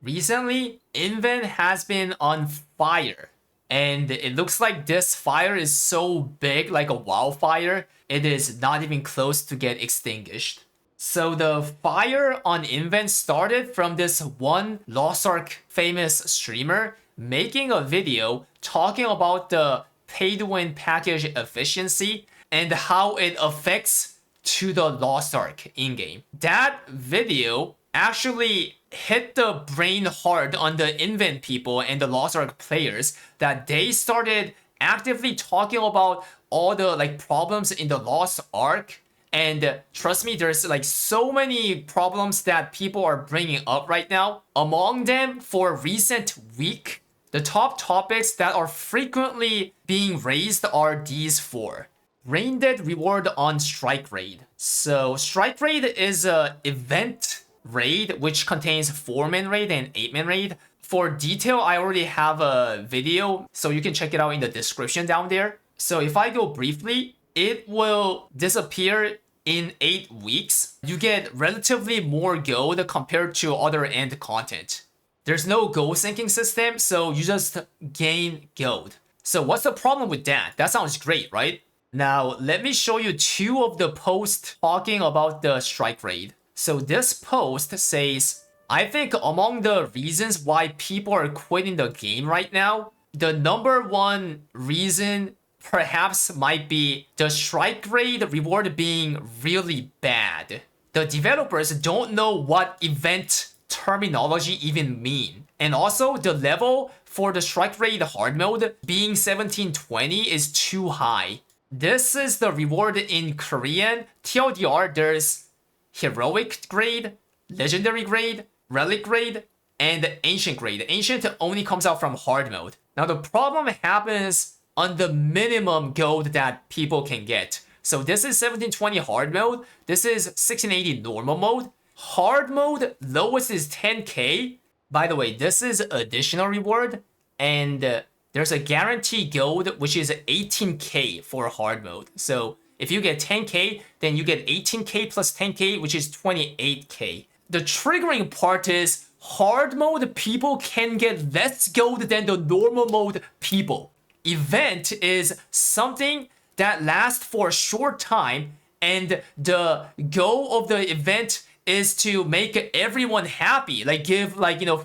Recently, Invent has been on fire. And it looks like this fire is so big, like a wildfire, it is not even close to get extinguished. So the fire on Invent started from this one Lost Ark famous streamer making a video talking about the pay-to-win package efficiency and how it affects to the Lost Ark in-game. That video actually hit the brain hard on the Invent people and the Lost Ark players that they started actively talking about all the problems in the Lost Ark. And trust me, there's so many problems that people are bringing up right now. Among them, for recent week, the top topics that are frequently being raised are these four. Rain Dead reward on Strike Raid. So Strike Raid is a event raid which contains 4-man raid and 8-man raid. For detail, I already have a video, so you can check it out in the description down there. So if I go briefly, it will disappear in 8 weeks. You get relatively more gold compared to other end content. There's no gold sinking system, so you just gain gold. So what's the problem with that? That sounds great, right? Now, let me show you 2 of the posts talking about the Strike Raid. So this post says, I think among the reasons why people are quitting the game right now, the number one reason perhaps might be the Strike Raid reward being really bad. The developers don't know what event terminology even mean. And also the level for the Strike Raid hard mode being 1720 is too high. This is the reward in Korean. TLDR, there's Heroic grade, Legendary grade, Relic grade, and Ancient grade. Ancient only comes out from hard mode. Now the problem happens on the minimum gold that people can get. So this is 1720 hard mode. This is 1680 normal mode. Hard mode, lowest is 10k. By the way, this is additional reward. And there's a guaranteed gold, which is 18k for hard mode. So if you get 10k, then you get 18k plus 10k, which is 28k. The triggering part is hard mode people can get less gold than the normal mode people. Event is something that lasts for a short time, and the goal of the event is to make everyone happy, give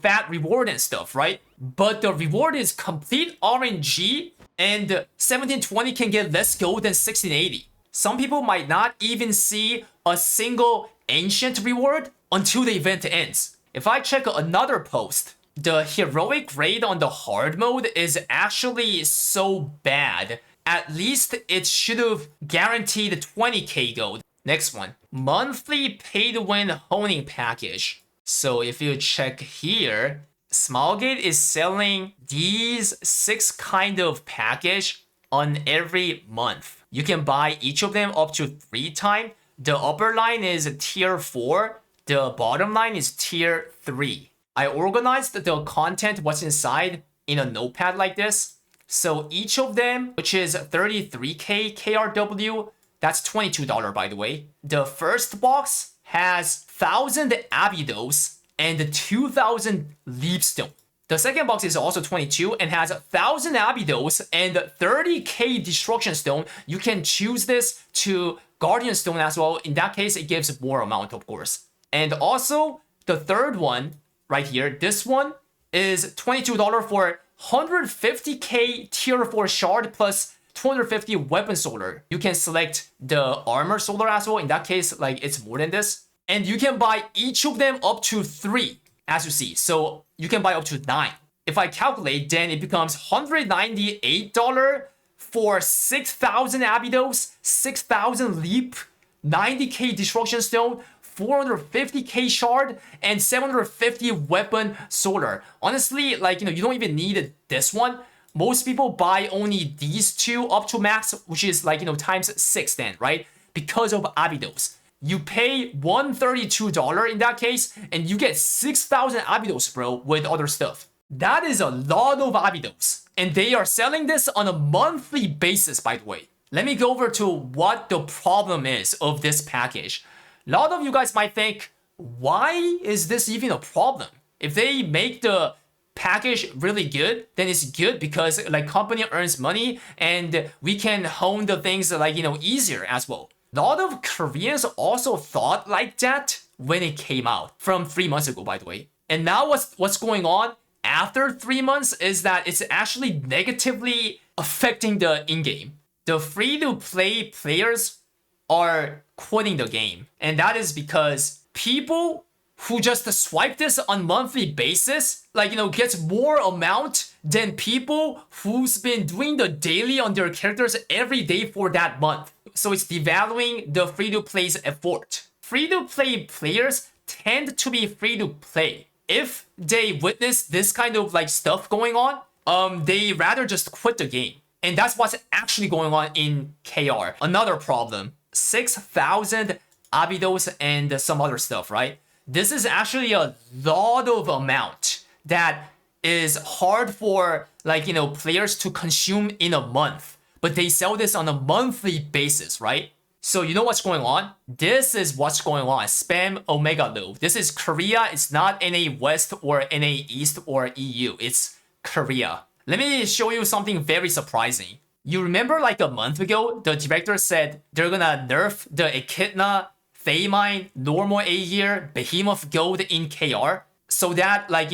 fat reward and stuff, right? But the reward is complete RNG, and 1720 can get less gold than 1680. Some people might not even see a single ancient reward until the event ends. If I check another post, the heroic raid on the hard mode is actually so bad. At least it should have guaranteed 20k gold. Next one, monthly pay-to-win honing package. So if you check here, Smilegate is selling these 6 kind of package on every month. You can buy each of them up to 3 times. The upper line is tier 4. The bottom line is tier 3. I organized the content, what's inside, in a notepad like this. So each of them, which is 33k KRW, that's $22 by the way. The first box has 1000 Abydos and 2000 Leapstone. The second box is also 22 and has 1000 Abydos and 30k Destruction Stone. You can choose this to Guardian Stone as well. In that case, it gives more amount, of course. And also, the third one, right here, this one is $22 for 150k tier 4 shard plus 250 weapon solar. You can select the armor solar as well. In that case, it's more than this. And you can buy each of them up to 3, as you see. So you can buy up to 9. If I calculate, then it becomes $198 for 6,000 Abydos, 6,000 Leap, 90k Destruction Stone, 450k shard, and 750 weapon solar. Honestly, you don't even need this one. Most people buy only these 2 up to max, which is times 6 then, right? Because of Abydos. You pay $132 in that case, and you get 6,000 Abydos, bro, with other stuff. That is a lot of Abydos. And they are selling this on a monthly basis, by the way. Let me go over to what the problem is of this package. A lot of you guys might think, why is this even a problem? If they make the package really good, then it's good because like company earns money and we can hone the things like, easier as well. A lot of Koreans also thought like that when it came out from 3 months ago, by the way. And now what's going on after 3 months is that it's actually negatively affecting the in-game. The free-to-play players are quitting the game. And that is because people who just swipe this on monthly basis, like, gets more amount than people who's been doing the daily on their characters every day for that month. So it's devaluing the free-to-play's effort. Free-to-play players tend to be free-to-play. If they witness this kind of like stuff going on, they rather just quit the game. And that's what's actually going on in KR. Another problem, 6,000 Abydos and some other stuff, right? This is actually a lot of amount that is hard for like, players to consume in a month. But they sell this on a monthly basis, right? So you know what's going on? This is what's going on. Spam Omega Low. This is Korea. It's not NA West or NA East or EU. It's Korea. Let me show you something very surprising. You remember like a month ago, the director said they're gonna nerf the Echidna, Famine, Normal A-Year, Behemoth Gold in KR so that like,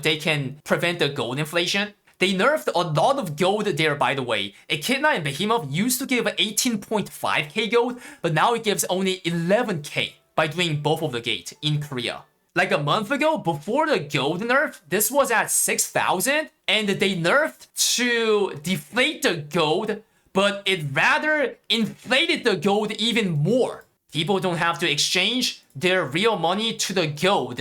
they can prevent the gold inflation. They nerfed a lot of gold there, by the way. Echidna and Behemoth used to give 18.5k gold, but now it gives only 11k by doing both of the gate in Korea. Like a month ago, before the gold nerf, this was at 6,000, and they nerfed to deflate the gold, but it rather inflated the gold even more. People don't have to exchange their real money to the gold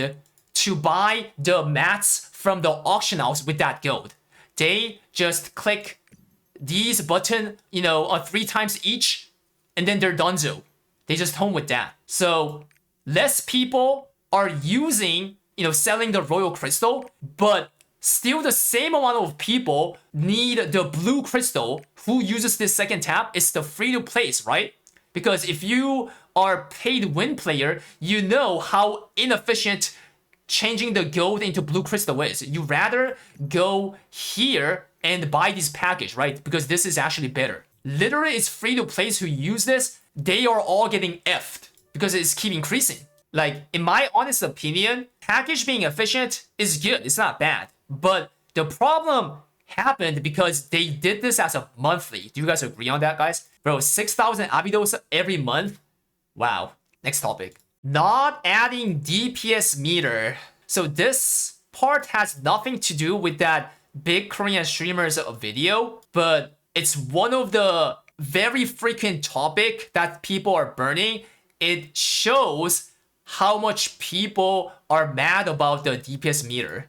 to buy the mats from the auction house with that gold. They just click these button, 3 times each, and then they're donezo. They just home with that. So less people are using, selling the royal crystal, but still the same amount of people need the blue crystal. Who uses this second tap? It's the free to place, right? Because if you are paid win player, you know how inefficient changing the gold into blue crystal is. You rather go here and buy this package, right? Because this is actually better. Literally, it's free to place who use this. They are all getting effed because it's keep increasing. Like, in my honest opinion, package being efficient is good. It's not bad. But the problem happened because they did this as a monthly. Do you guys agree on that, guys? Bro, 6,000 Abydos every month? Wow. Next topic. Not adding DPS meter. So this part has nothing to do with that big Korean streamer's video, but it's one of the very frequent topic that people are burning. It shows how much people are mad about the DPS meter.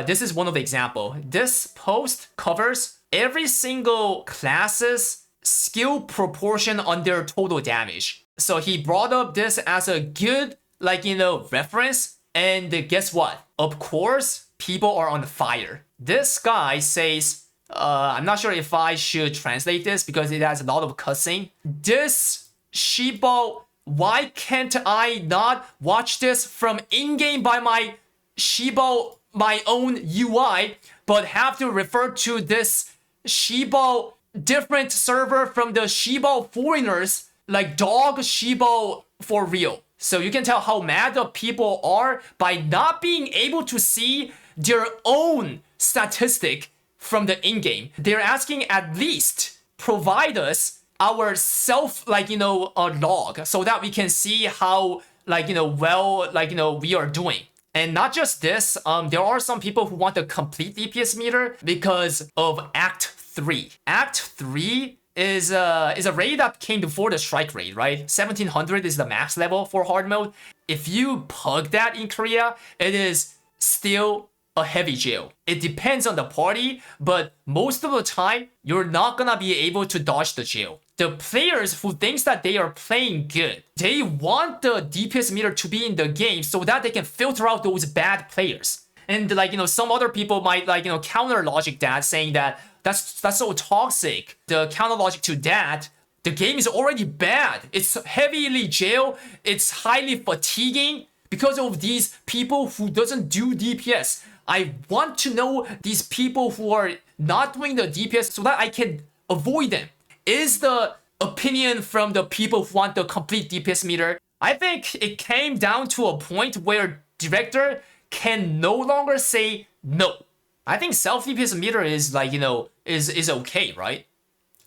This is one of the example. This post covers every single class's skill proportion on their total damage. So he brought up this as a good, reference. And guess what? Of course, people are on fire. This guy says, I'm not sure if I should translate this because it has a lot of cussing. This Shibo, why can't I not watch this from in-game by my Shibo, my own UI, but have to refer to this Shibo different server from the Shibo foreigners, like dog Shibo for real. So you can tell how mad the people are by not being able to see their own statistic from the in-game. They're asking at least provide us our self, log so that we can see how, we are doing. And not just this, there are some people who want the complete DPS meter because of Act 3. Act 3 is a raid that came before the strike raid, right? 1700 is the max level for hard mode. If you pug that in Korea, it is still a heavy jail. It depends on the party, but most of the time, you're not gonna be able to dodge the jail. The players who thinks that they are playing good, they want the DPS meter to be in the game so that they can filter out those bad players. And some other people might counter logic that, saying that that's so toxic. The counter logic to that, the game is already bad. It's heavily jail. It's highly fatiguing. because of these people who doesn't do DPS. I want to know these people who are not doing the DPS so that I can avoid them. Is the opinion from the people who want the complete DPS meter? I think it came down to a point where director can no longer say no. I think self DPS meter is like, is okay, right?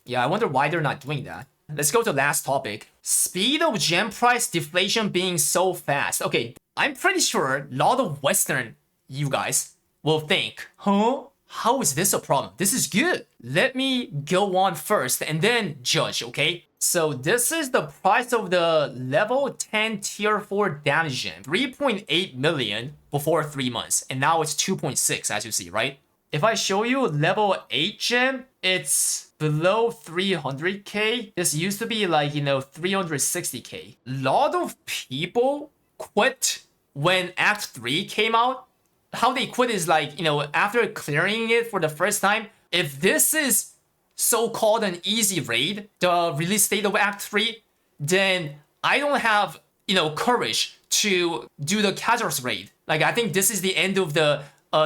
Yeah, I wonder why they're not doing that. Let's go to the last topic. Speed of gem price deflation being so fast. Okay, I'm pretty sure a lot of Western you guys will think, huh? How is this a problem? This is good. Let me go on first and then judge, okay? So this is the price of the level 10 tier 4 damage gem. 3.8 million before 3 months. And now it's 2.6 as you see, right? If I show you level 8 gem, it's below 300k. This used to be like, 360k. A lot of people quit when Act 3 came out. How they quit is like, after clearing it for the first time, if this is so-called an easy raid, the release date of Act 3, then I don't have, courage to do the Kazar's raid. Like, I think this is the end of the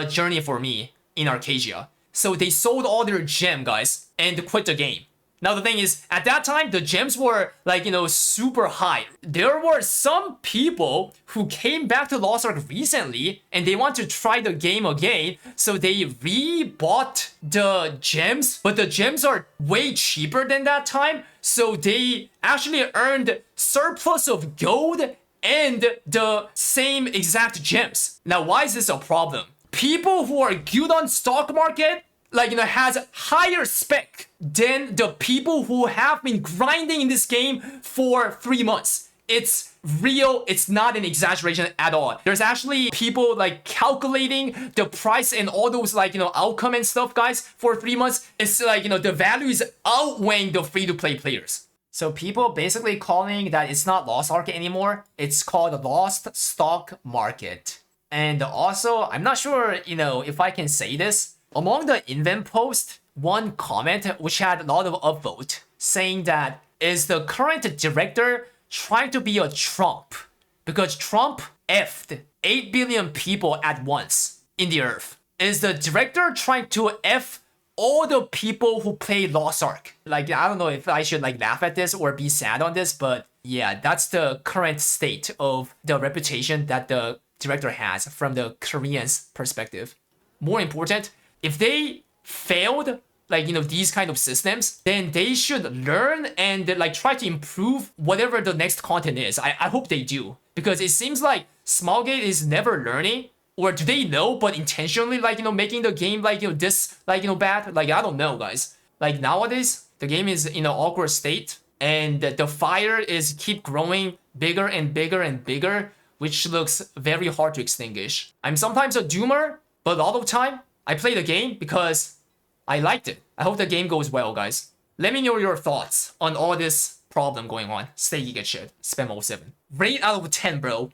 journey for me in Arcadia. So they sold all their gem, guys, and quit the game. Now the thing is, at that time, the gems were like, super high. There were some people who came back to Lost Ark recently and they want to try the game again. So they re-bought the gems, but the gems are way cheaper than that time. So they actually earned surplus of gold and the same exact gems. Now, why is this a problem? People who are good on stock market, has higher spec than the people who have been grinding in this game for 3 months. It's real. It's not an exaggeration at all. There's actually people calculating the price and all those outcome and stuff, guys, for 3 months. It's the value is outweighing the free-to-play players. So people basically calling that it's not Lost Ark anymore. It's called Lost Stock Market. And also, I'm not sure, if I can say this. Among the invent post, one comment which had a lot of upvote saying that is the current director trying to be a Trump because Trump effed 8 billion people at once in the earth. Is the director trying to F all the people who play Lost Ark? I don't know if I should laugh at this or be sad on this, but yeah, that's the current state of the reputation that the director has from the Koreans' perspective. More important, if they failed these kind of systems, then they should learn and try to improve whatever the next content is. I hope they do, because it seems like Smallgate is never learning, or do they know but intentionally making the game this bad? I don't know, guys. Nowadays the game is in an awkward state and the fire is keep growing bigger and bigger and bigger, which looks very hard to extinguish. I'm sometimes a doomer, but a lot of time I play the game because I liked it. I hope the game goes well, guys. Let me know your thoughts on all this problem going on. Stay geek and shit. Spam07. Rate out of 10, bro.